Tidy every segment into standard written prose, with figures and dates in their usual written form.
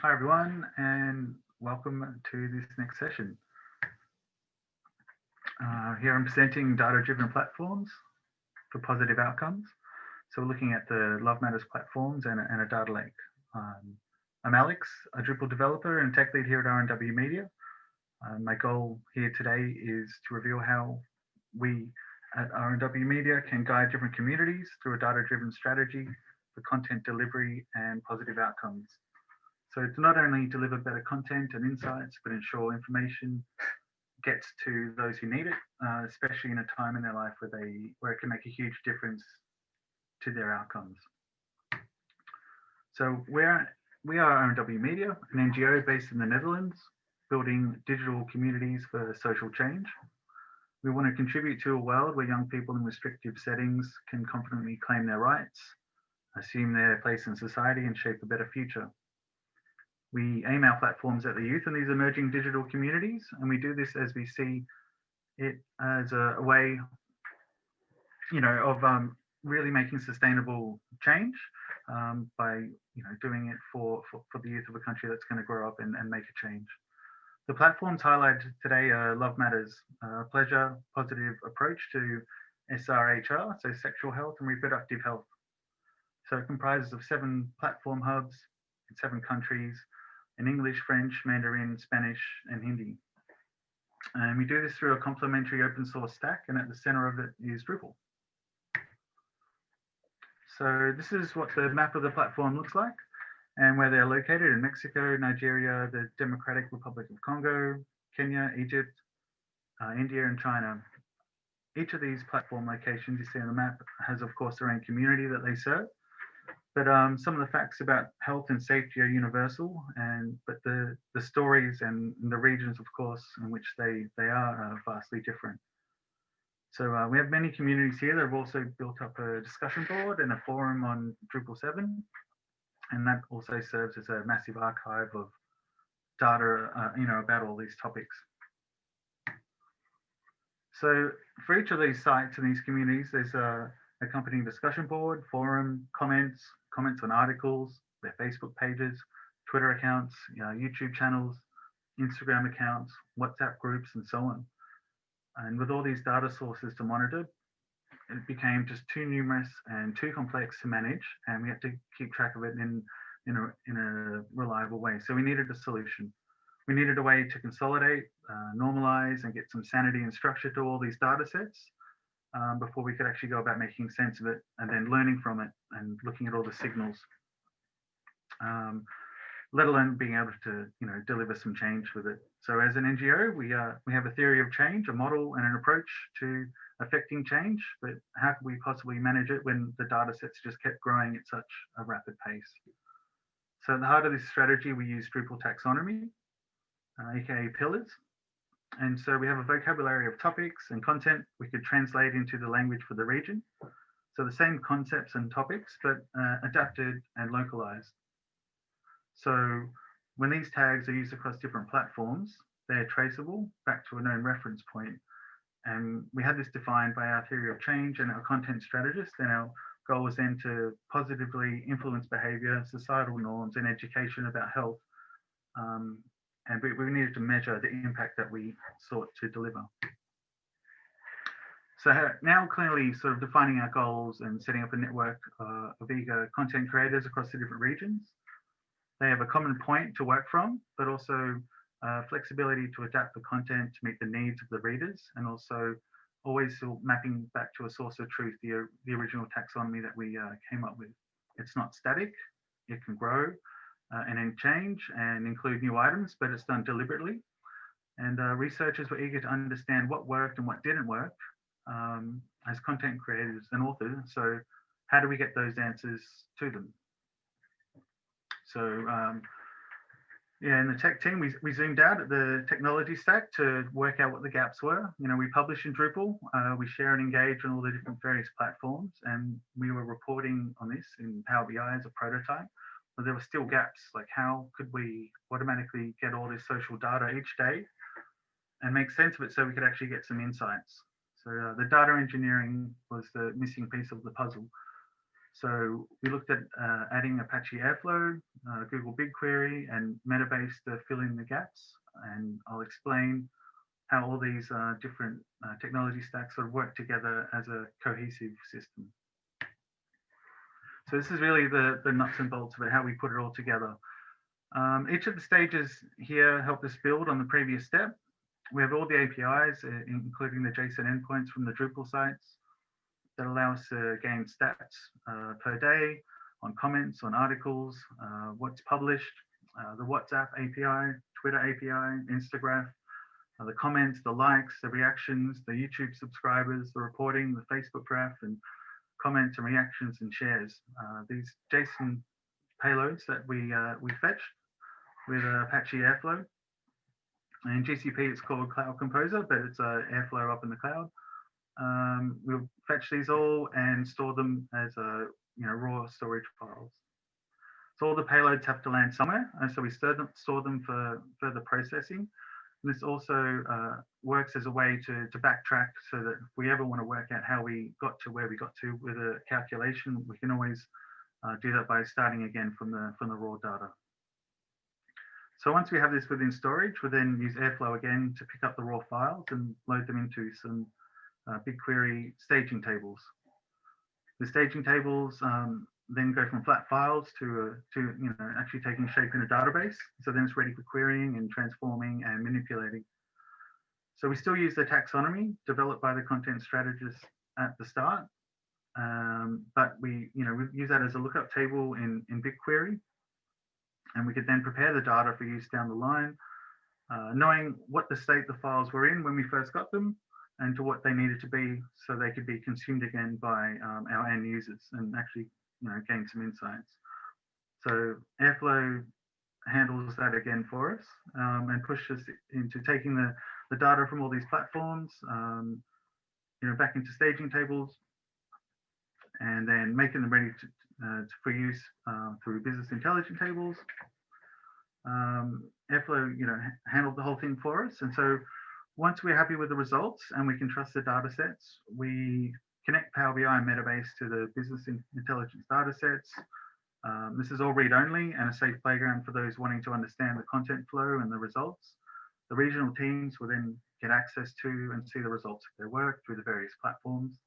Hi everyone, and welcome to this next session. Here I'm presenting data-driven platforms for positive outcomes. So we're looking at the Love Matters platforms and a data lake. I'm Alex, a Drupal developer and tech lead here at R&W Media. My goal here today is to reveal how we at R&W Media can guide different communities through a data-driven strategy for content delivery and positive outcomes. So to not only deliver better content and insights, but ensure information gets to those who need it, especially in a time in their life where it can make a huge difference to their outcomes. So we are R&W Media, an NGO based in the Netherlands, building digital communities for social change. We want to contribute to a world where young people in restrictive settings can confidently claim their rights, assume their place in society, and shape a better future. We aim our platforms at the youth in these emerging digital communities, and we do this as we see it as a way, of really making sustainable change by, doing it for the youth of a country that's going to grow up and make a change. The platforms highlighted today are Love Matters, a pleasure positive approach to SRHR, so sexual health and reproductive health. So it comprises of 7 platform hubs in 7 countries in English, French, Mandarin, Spanish, and Hindi. And we do this through a complementary open source stack, and at the center of it is Drupal. So this is what the map of the platform looks like and where they're located in Mexico, Nigeria, the Democratic Republic of Congo, Kenya, Egypt, India, and China. Each of these platform locations you see on the map has, of course, their own community that they serve. But some of the facts about health and safety are universal, but the stories and the regions, of course, in which they are vastly different. So we have many communities here that have also built up a discussion board and a forum on Drupal 7, and that also serves as a massive archive of data, about all these topics. So for each of these sites and these communities, there's a accompanying discussion board, forum, comments on articles, their Facebook pages, Twitter accounts, YouTube channels, Instagram accounts, WhatsApp groups, and so on. And with all these data sources to monitor, it became just too numerous and too complex to manage, and we had to keep track of it in a reliable way. So we needed a solution. We needed a way to consolidate, normalize, and get some sanity and structure to all these data sets before we could actually go about making sense of it and then learning from it and looking at all the signals, let alone being able to deliver some change with it. So as an NGO, we have a theory of change, a model and an approach to affecting change, but how could we possibly manage it when the data sets just kept growing at such a rapid pace? So at the heart of this strategy, we use Drupal taxonomy, aka pillars. And so we have a vocabulary of topics and content we could translate into the language for the region. So the same concepts and topics, but adapted and localized. So when these tags are used across different platforms, they're traceable back to a known reference point. And we had this defined by our theory of change and our content strategists. And our goal was then to positively influence behavior, societal norms, and education about health. And we needed to measure the impact that we sought to deliver. So now clearly sort of defining our goals and setting up a network of eager content creators across the different regions. They have a common point to work from, but also flexibility to adapt the content to meet the needs of the readers, and also always still mapping back to a source of truth, the original taxonomy that we came up with. It's not static, it can grow and then change and include new items, but it's done deliberately. And researchers were eager to understand what worked and what didn't work as content creators and authors. So how do we get those answers to them? So in the tech team, we zoomed out at the technology stack to work out what the gaps were. We publish in Drupal, we share and engage on all the different various platforms, and we were reporting on this in Power BI as a prototype. But there were still gaps, like how could we automatically get all this social data each day and make sense of it so we could actually get some insights. So the data engineering was the missing piece of the puzzle. So we looked at adding Apache Airflow, Google BigQuery, and Metabase to fill in the gaps. And I'll explain how all these different technology stacks sort of work together as a cohesive system. So this is really the nuts and bolts of it, how we put it all together. Each of the stages here help us build on the previous step. We have all the APIs, including the JSON endpoints from the Drupal sites that allow us to gain stats per day on comments, on articles, what's published, the WhatsApp API, Twitter API, Instagram, the comments, the likes, the reactions, the YouTube subscribers, the reporting, the Facebook graph, and comments and reactions and shares. These JSON payloads that we fetched with Apache Airflow. In GCP, it's called Cloud Composer, but it's Airflow up in the cloud. We'll fetch these all and store them as raw storage files. So all the payloads have to land somewhere, and so we store them for further processing. And this also works as a way to backtrack, so that if we ever want to work out how we got to where we got to with a calculation, we can always do that by starting again from the raw data. So once we have this within storage, we'll then use Airflow again to pick up the raw files and load them into some BigQuery staging tables. The staging tables then go from flat files to actually taking shape in a database. So then it's ready for querying and transforming and manipulating. So we still use the taxonomy developed by the content strategists at the start, but we use that as a lookup table in BigQuery, and we could then prepare the data for use down the line, knowing what the state the files were in when we first got them, and to what they needed to be, so they could be consumed again by our end users and actually gain some insights. So Airflow handles that again for us and pushes into taking the data from all these platforms, back into staging tables, and then making them ready for use through business intelligence tables. Airflow, handled the whole thing for us, and so once we're happy with the results and we can trust the data sets, we connect Power BI and Metabase to the business intelligence data sets. This is all read-only and a safe playground for those wanting to understand the content flow and the results. The regional teams will then get access to and see the results of their work through the various platforms.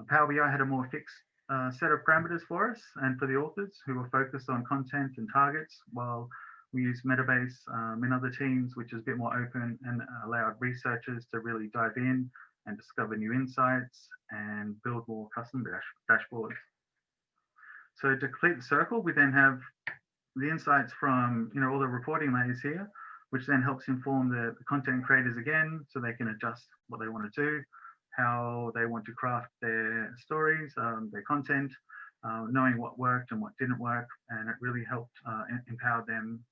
Power BI had a more fixed set of parameters for us and for the authors who were focused on content and targets, while we use Metabase in other teams, which is a bit more open and allowed researchers to really dive in and discover new insights and build more custom dashboards. So to complete the circle, we then have the insights from all the reporting layers here, which then helps inform the content creators again, so they can adjust what they want to do, how they want to craft their stories, their content, knowing what worked and what didn't work, and it really helped empower them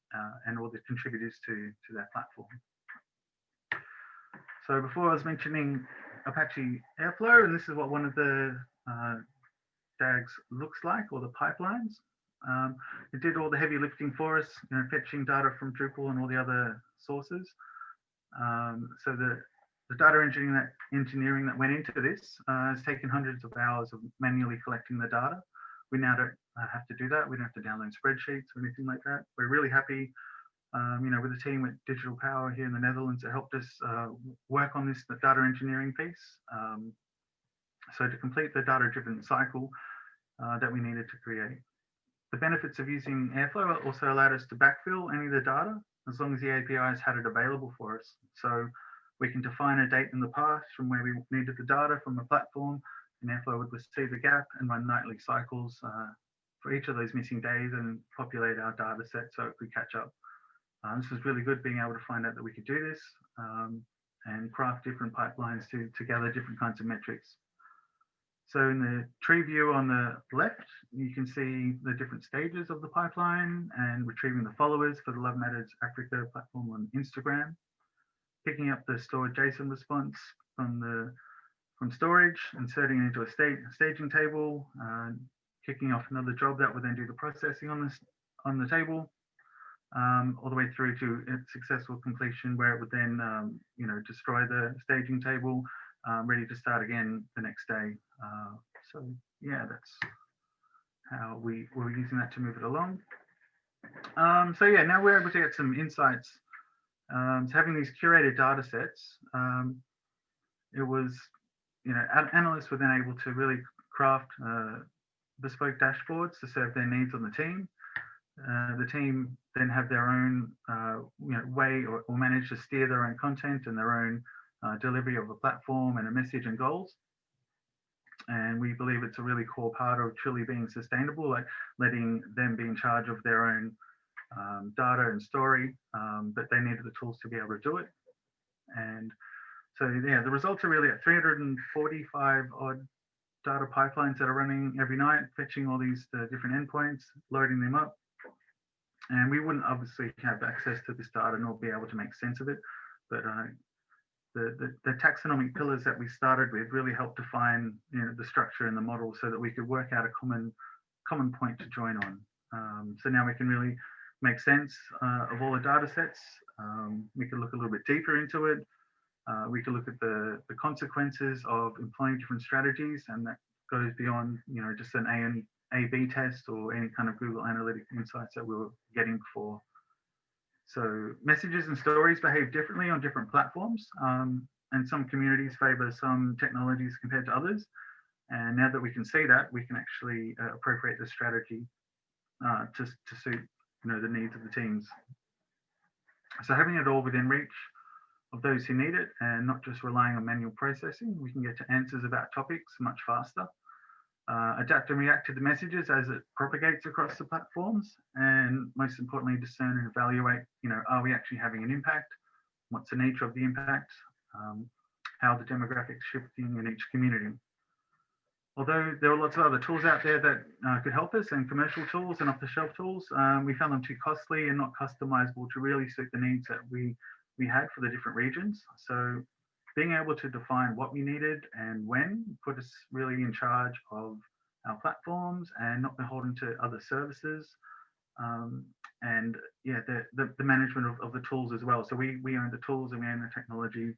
and all the contributors to that platform. So before I was mentioning Apache Airflow, and this is what one of the DAGs looks like, or the pipelines. It did all the heavy lifting for us, fetching data from Drupal and all the other sources. So the data engineering that went into this has taken hundreds of hours of manually collecting the data. We now don't have to do that. We don't have to download spreadsheets or anything like that. We're really happy, with the team at Digital Power here in the Netherlands that helped us work on the data engineering piece. So to complete the data-driven cycle that we needed to create. The benefits of using Airflow also allowed us to backfill any of the data as long as the APIs had it available for us. So we can define a date in the past from where we needed the data from the platform, and Airflow would receive the gap and run nightly cycles for each of those missing days and populate our data set so it could catch up. This was really good, being able to find out that we could do this and craft different pipelines to gather different kinds of metrics. So in the tree view on the left, you can see the different stages of the pipeline and retrieving the followers for the Love Matters Africa platform on Instagram, picking up the stored JSON response from storage, inserting it into a staging table, kicking off another job that would then do the processing on the table, all the way through to its successful completion, where it would then destroy the staging table, ready to start again the next day. So yeah, that's how we were using that to move it along. So yeah, now we're able to get some insights. So having these curated data sets, it was, analysts were then able to really craft bespoke dashboards to serve their needs on the team. The team then have their own way or manage to steer their own content and their own delivery of a platform and a message and goals. And we believe it's a really core part of truly being sustainable, like letting them be in charge of their own data and story, but they needed the tools to be able to do it. And so yeah, the results are really at 345 odd data pipelines that are running every night, fetching all these different endpoints, loading them up. And we wouldn't obviously have access to this data nor be able to make sense of it. But the taxonomic pillars that we started with really helped define the structure and the model so that we could work out a common point to join on. So now we can really make sense of all the data sets. We can look a little bit deeper into it. We can look at the consequences of employing different strategies, and that goes beyond just an A/B test or any kind of Google Analytics insights that we were getting before. So messages and stories behave differently on different platforms, and some communities favor some technologies compared to others. And now that we can see that, we can actually appropriate the strategy to suit the needs of the teams. So having it all within reach of those who need it and not just relying on manual processing, we can get to answers about topics much faster. Adapt and react to the messages as it propagates across the platforms, and most importantly, discern and evaluate, are we actually having an impact? What's the nature of the impact? How the demographics shifting in each community. Although there are lots of other tools out there that could help us, and commercial tools and off-the-shelf tools, we found them too costly and not customizable to really suit the needs that we had for the different regions. So being able to define what we needed and when put us really in charge of our platforms and not beholden to other services. And yeah, the management of the tools as well. So we own the tools and we own the technology,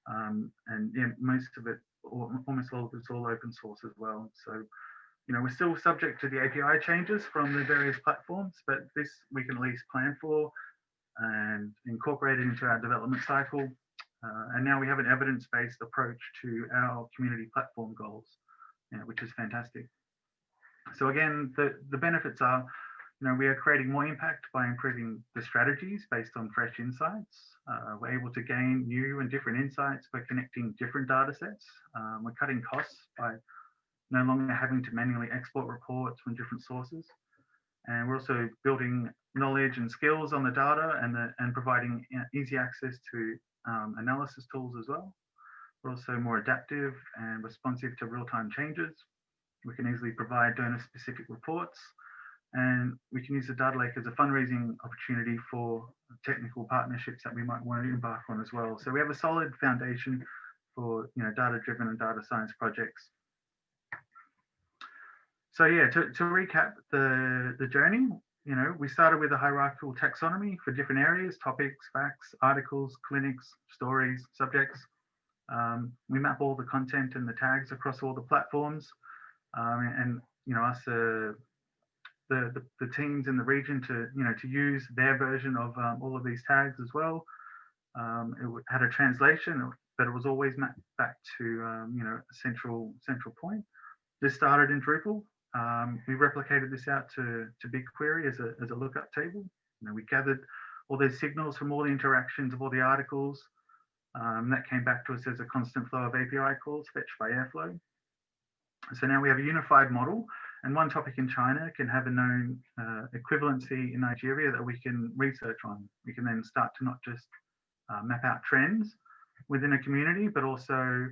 and yeah, most of it, or almost all of it's all open source as well. So we're still subject to the API changes from the various platforms, but this we can at least plan for and incorporate it into our development cycle. And now we have an evidence-based approach to our community platform goals, which is fantastic. So again, the benefits are, we are creating more impact by improving the strategies based on fresh insights. We're able to gain new and different insights by connecting different data sets. We're cutting costs by no longer having to manually export reports from different sources. And we're also building knowledge and skills on the data and providing easy access to analysis tools as well. We're also more adaptive and responsive to real-time changes. We can easily provide donor-specific reports, and we can use the data lake as a fundraising opportunity for technical partnerships that we might want to embark on as well. So we have a solid foundation for data-driven and data science projects. So yeah, to recap the journey, we started with a hierarchical taxonomy for different areas: topics, facts, articles, clinics, stories, subjects. We map all the content and the tags across all the platforms, and ask the teams in the region to use their version of all of these tags as well. It had a translation, but it was always mapped back to a central point. This started in Drupal. We replicated this out to BigQuery as a lookup table. We gathered all those signals from all the interactions of all the articles. That came back to us as a constant flow of API calls fetched by Airflow. So now we have a unified model, and one topic in China can have a known equivalency in Nigeria that we can research on. We can then start to not just map out trends within a community, but also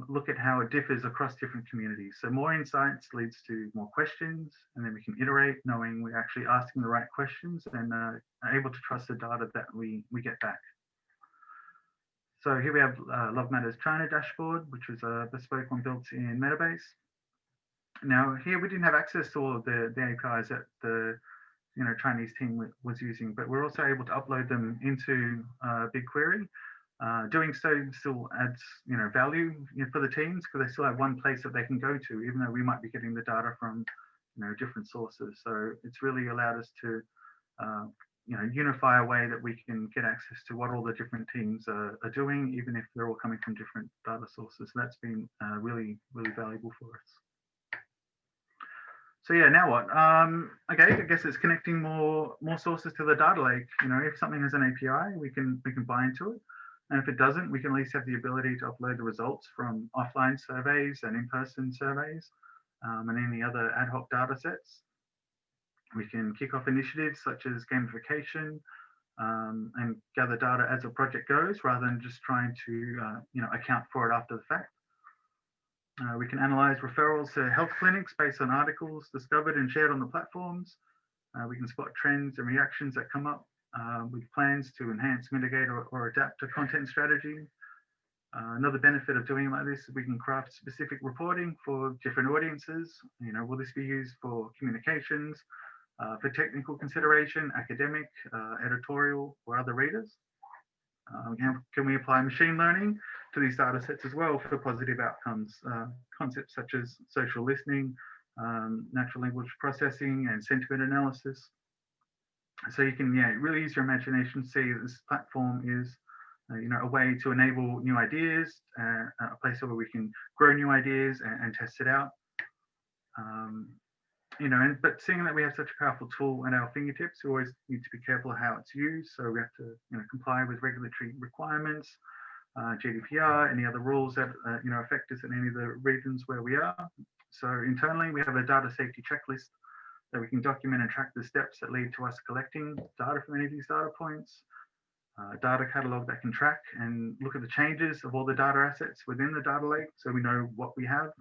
look at how it differs across different communities. So more insights leads to more questions, and then we can iterate knowing we're actually asking the right questions and are able to trust the data that we get back. So here we have Love Matters China dashboard, which was a bespoke one built in Metabase. Now here we didn't have access to all of the APIs that the Chinese team was using, but we're also able to upload them into BigQuery. Doing so still adds value for the teams, because they still have one place that they can go to, even though we might be getting the data from different sources. So it's really allowed us to unify a way that we can get access to what all the different teams are doing, even if they're all coming from different data sources. So that's been really, really valuable for us. So yeah, now what? Okay, I guess it's connecting more sources to the data lake. If something has an API, we can bind to it. And if it doesn't, we can at least have the ability to upload the results from offline surveys and in-person surveys and any other ad hoc data sets. We can kick off initiatives such as gamification and gather data as a project goes, rather than just trying to account for it after the fact. We can analyze referrals to health clinics based on articles discovered and shared on the platforms. We can spot trends and reactions that come up with plans to enhance, mitigate, or adapt to content strategy. Another benefit of doing like this is we can craft specific reporting for different audiences. Will this be used for communications, for technical consideration, academic, editorial, or other readers? Can we apply machine learning to these data sets as well for positive outcomes? Concepts such as social listening, natural language processing, and sentiment analysis. So you can really use your imagination to see that this platform is a way to enable new ideas, a place where we can grow new ideas and test it out. But seeing that we have such a powerful tool at our fingertips, we always need to be careful how it's used. So we have to comply with regulatory requirements, GDPR, any other rules that affect us in any of the regions where we are. So internally, we have a data safety checklist that we can document and track the steps that lead to us collecting data from any of these data points. Data catalog that can track and look at the changes of all the data assets within the data lake, so we know what we have.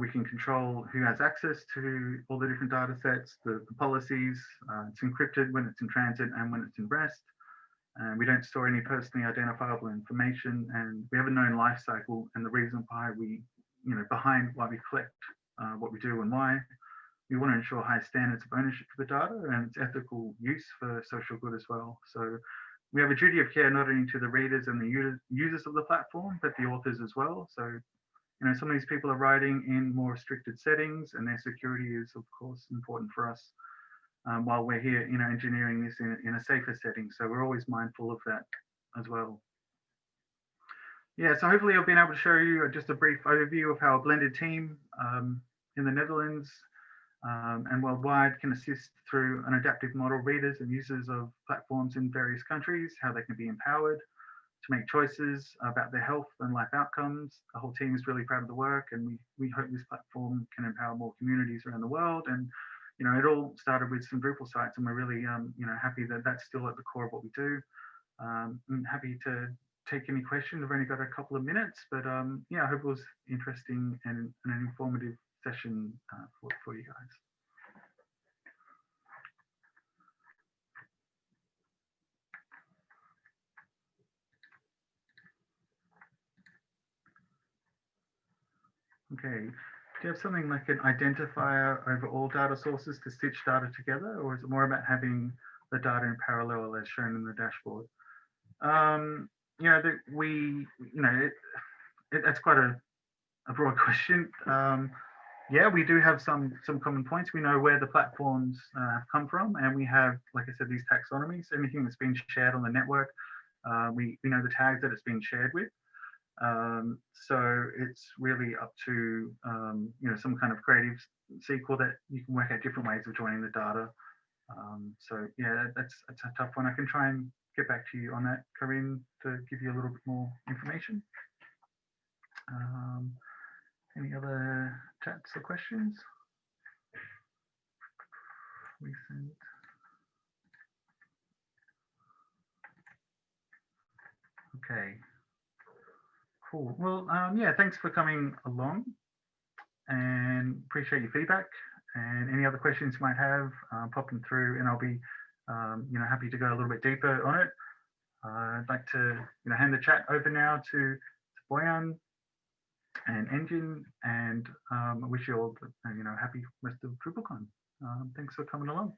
We can control who has access to all the different data sets, the policies. It's encrypted when it's in transit and when it's in rest. And we don't store any personally identifiable information, and we have a known life cycle and the reason why behind why we collect what we do and why. We want to ensure high standards of ownership for the data and its ethical use for social good as well. So we have a duty of care not only to the readers and the users of the platform, but the authors as well. So some of these people are writing in more restricted settings, and their security is, of course, important for us while we're here, engineering this in a safer setting. So we're always mindful of that as well. Yeah, so hopefully I've been able to show you just a brief overview of how a blended team in the Netherlands and worldwide can assist through an adaptive model readers and users of platforms in various countries, how they can be empowered to make choices about their health and life outcomes. The whole team is really proud of the work, and we hope this platform can empower more communities around the world. And it all started with some Drupal sites, and we're really happy that that's still at the core of what we do. I'm happy to take any questions. I've only got a couple of minutes, but I hope it was interesting and an informative session for you guys. Okay, do you have something like an identifier over all data sources to stitch data together, or is it more about having the data in parallel as shown in the dashboard? That's quite a broad question. Yeah, we do have some common points. We know where the platforms have come from, and we have, like I said, these taxonomies. Anything that's been shared on the network, we know the tags that it's been shared with. So it's really up to some kind of creative SQL that you can work out different ways of joining the data. So yeah, that's a tough one. I can try and get back to you on that, Corinne, to give you a little bit more information. Any other chats or questions? Recent. Okay. Cool. Well, yeah, thanks for coming along, and appreciate your feedback. And any other questions you might have, pop them through, and I'll be, happy to go a little bit deeper on it. I'd like to, hand the chat over now to Boyan and Engine, and I wish you all, happy rest of DrupalCon. Thanks for coming along.